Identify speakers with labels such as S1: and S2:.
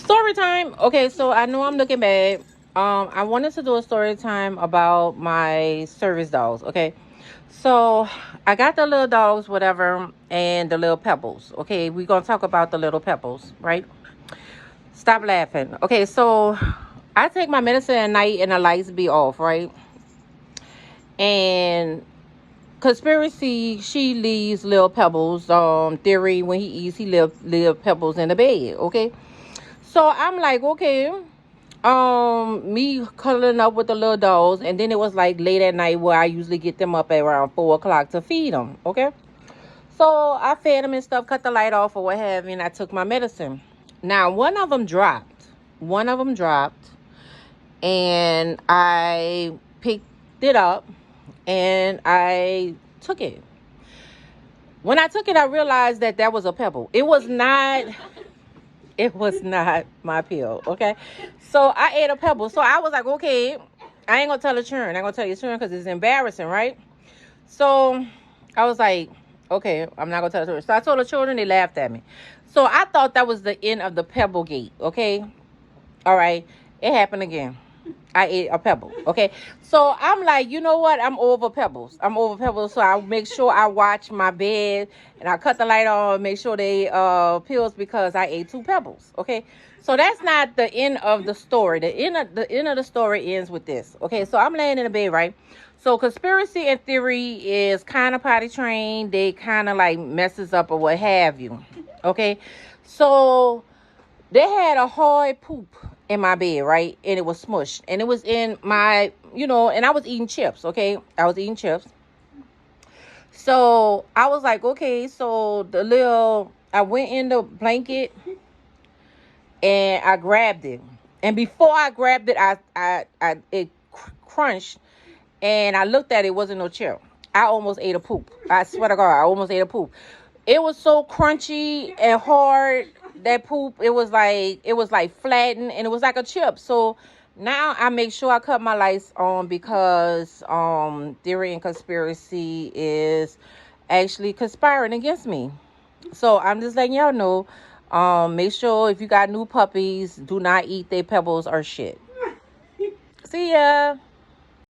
S1: Story time. Okay, so I know I'm looking bad. I wanted to do a story time about my service dogs. Okay, so I got the little dogs, whatever, and the little pebbles. Okay, we're gonna talk about the little pebbles, right? Stop laughing. Okay, so I take my medicine at night and the lights be off, right? And conspiracy, she leaves little pebbles. Theory, when he eats, he live pebbles in the bed. Okay, so I'm like, okay, me cuddling up with the little dogs, and then it was like late at night where I usually get them up at around 4 o'clock to feed them. Okay, so I fed them and stuff, cut the light off or what have you, and I took my medicine. Now one of them dropped. One of them dropped, and I picked it up and I took it. When I took it, I realized that that was a pebble. It was not. It was not my pill. Okay, so I ate a pebble. So I was like, okay, I ain't gonna tell the children. I ain't gonna tell your children because it's embarrassing, right? So I was like, okay, I'm not gonna tell the children. So I told the children. They laughed at me. So I thought that was the end of the pebble gate. Okay, all right. It happened again. I ate a pebble. Okay. So I'm like, you know what? I'm over pebbles. I'm over pebbles. So I make sure I watch my bed and I cut the light on, make sure they pills because I ate two pebbles. Okay. So that's not the end of the story. The end of the story ends with this. Okay. So I'm laying in the bed, right? So conspiracy and theory is kind of potty trained. They kind of like messes up or what have you. Okay. So they had a hard poop in my bed, right? And it was smushed. And it was in my, and I was eating chips, okay? I was eating chips. So I was like, okay, so I went in the blanket and I grabbed it. And before I grabbed it, it crunched and I looked at it, it wasn't no chip. I almost ate a poop. I swear to God, I almost ate a poop. It was so crunchy and hard, that poop. It was like flattened and it was like a chip. So now I make sure I cut my lights on because theory and conspiracy is actually conspiring against me. So I'm just letting y'all know. Make sure if you got new puppies, do not eat their pebbles or shit. See ya.